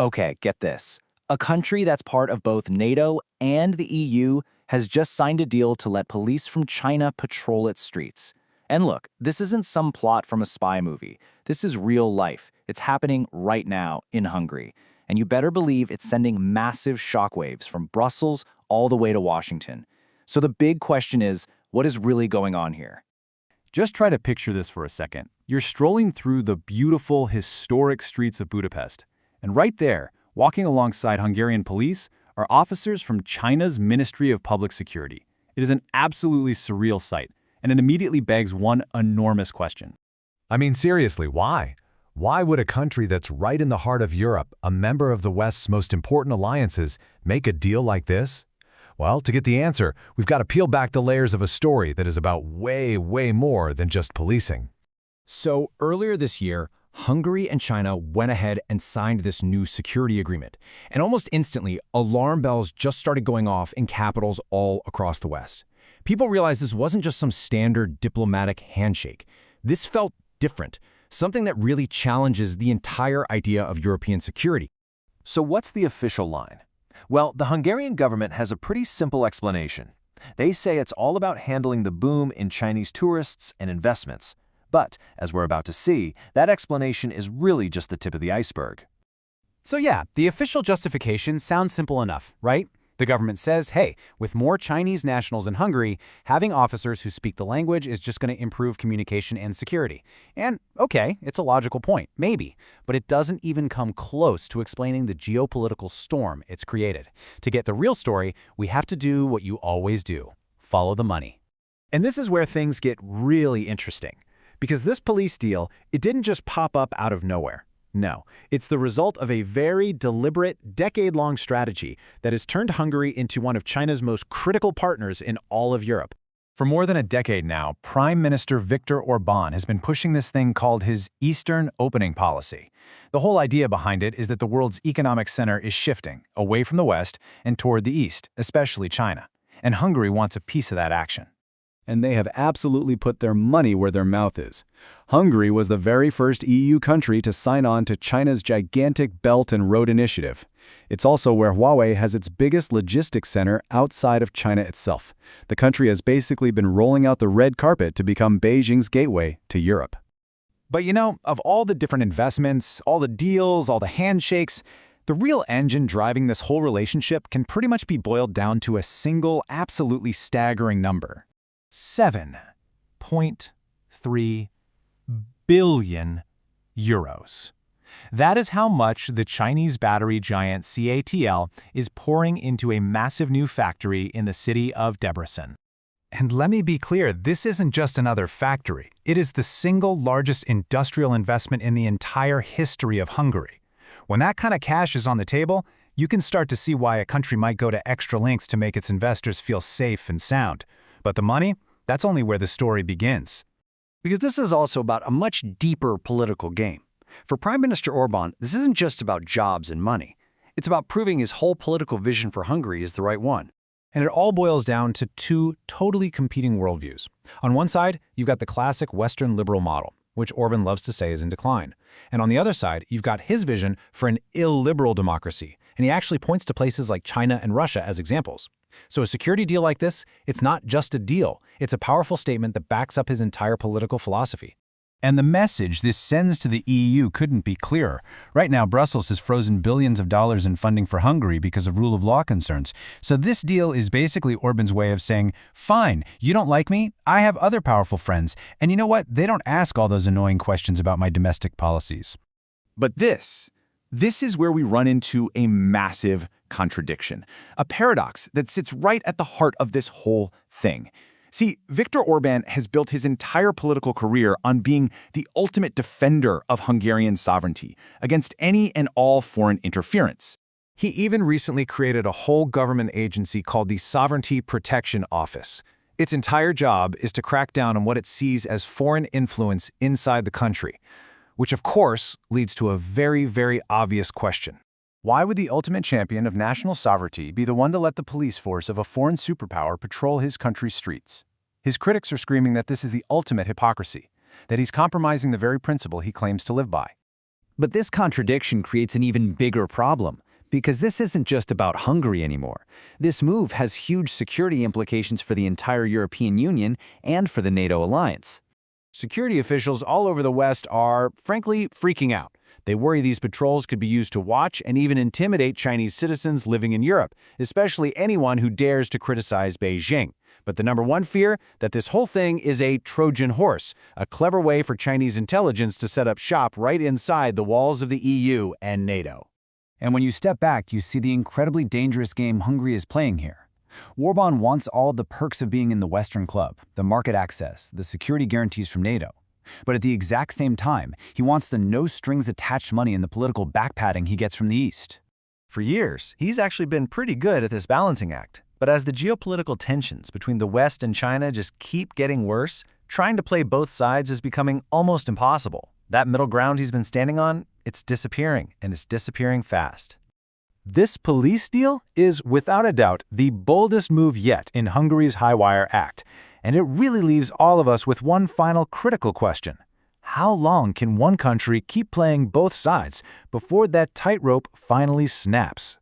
Okay, get this. A country that's part of both NATO and the EU has just signed a deal to let police from China patrol its streets. And look, this isn't some plot from a spy movie. This is real life. It's happening right now in Hungary. And you better believe it's sending massive shockwaves from Brussels all the way to Washington. So the big question is, what is really going on here? Just try to picture this for a second. You're strolling through the beautiful, historic streets of Budapest. And right there, walking alongside Hungarian police, are officers from China's Ministry of Public Security. It is an absolutely surreal sight, and it immediately begs one enormous question. I mean, seriously, why? Why would a country that's right in the heart of Europe, a member of the West's most important alliances, make a deal like this? Well, to get the answer, we've got to peel back the layers of a story that is about way more than just policing. So earlier this year, Hungary and China went ahead and signed this new security agreement. And almost instantly, alarm bells just started going off in capitals all across the West. People realized this wasn't just some standard diplomatic handshake. This felt different, something that really challenges the entire idea of European security. So what's the official line? Well, the Hungarian government has a pretty simple explanation. They say it's all about handling the boom in Chinese tourists and investments. But, as we're about to see, that explanation is really just the tip of the iceberg. So yeah, the official justification sounds simple enough, right? The government says, hey, with more Chinese nationals in Hungary, having officers who speak the language is just going to improve communication and security. And okay, it's a logical point, maybe, but it doesn't even come close to explaining the geopolitical storm it's created. To get the real story, we have to do what you always do: follow the money. And this is where things get really interesting. Because this police deal, it didn't just pop up out of nowhere. No, it's the result of a very deliberate, decade-long strategy that has turned Hungary into one of China's most critical partners in all of Europe. For more than a decade now, Prime Minister Viktor Orbán has been pushing this thing called his Eastern Opening Policy. The whole idea behind it is that the world's economic center is shifting away from the West and toward the East, especially China. And Hungary wants a piece of that action. And they have absolutely put their money where their mouth is. Hungary was the very first EU country to sign on to China's gigantic Belt and Road Initiative. It's also where Huawei has its biggest logistics center outside of China itself. The country has basically been rolling out the red carpet to become Beijing's gateway to Europe. But you know, of all the different investments, all the deals, all the handshakes, the real engine driving this whole relationship can pretty much be boiled down to a single, absolutely staggering number. 7.3 billion euros. That is how much the Chinese battery giant CATL is pouring into a massive new factory in the city of Debrecen. And let me be clear, this isn't just another factory. It is the single largest industrial investment in the entire history of Hungary. When that kind of cash is on the table, you can start to see why a country might go to extra lengths to make its investors feel safe and sound. But the money? That's only where the story begins. Because this is also about a much deeper political game. For Prime Minister Orbán, this isn't just about jobs and money. It's about proving his whole political vision for Hungary is the right one. And it all boils down to two totally competing worldviews. On one side, you've got the classic Western liberal model, which Orbán loves to say is in decline. And on the other side, you've got his vision for an illiberal democracy, and he actually points to places like China and Russia as examples. So a security deal like this, it's not just a deal. It's a powerful statement that backs up his entire political philosophy. And the message this sends to the EU couldn't be clearer. Right now, Brussels has frozen billions of dollars in funding for Hungary because of rule of law concerns. So this deal is basically Orbán's way of saying, fine, you don't like me? I have other powerful friends. And you know what? They don't ask all those annoying questions about my domestic policies. But this is where we run into a massive contradiction, a paradox that sits right at the heart of this whole thing. See, Viktor Orbán has built his entire political career on being the ultimate defender of Hungarian sovereignty against any and all foreign interference. He even recently created a whole government agency called the Sovereignty Protection Office. Its entire job is to crack down on what it sees as foreign influence inside the country, which of course leads to a very obvious question. Why would the ultimate champion of national sovereignty be the one to let the police force of a foreign superpower patrol his country's streets? His critics are screaming that this is the ultimate hypocrisy, that he's compromising the very principle he claims to live by. But this contradiction creates an even bigger problem, because this isn't just about Hungary anymore. This move has huge security implications for the entire European Union and for the NATO alliance. Security officials all over the West are, frankly, freaking out. They worry these patrols could be used to watch and even intimidate Chinese citizens living in Europe, especially anyone who dares to criticize Beijing. But the number one fear, that this whole thing is a Trojan horse, a clever way for Chinese intelligence to set up shop right inside the walls of the EU and NATO. And when you step back, you see the incredibly dangerous game Hungary is playing here. Orbán wants all the perks of being in the Western club, the market access, the security guarantees from NATO. But at the exact same time, he wants the no-strings-attached money and the political backpatting he gets from the East. For years, he's actually been pretty good at this balancing act. But as the geopolitical tensions between the West and China just keep getting worse, trying to play both sides is becoming almost impossible. That middle ground he's been standing on, it's disappearing, and it's disappearing fast. This police deal is, without a doubt, the boldest move yet in Hungary's High-Wire Act, and it really leaves all of us with one final critical question. How long can one country keep playing both sides before that tightrope finally snaps?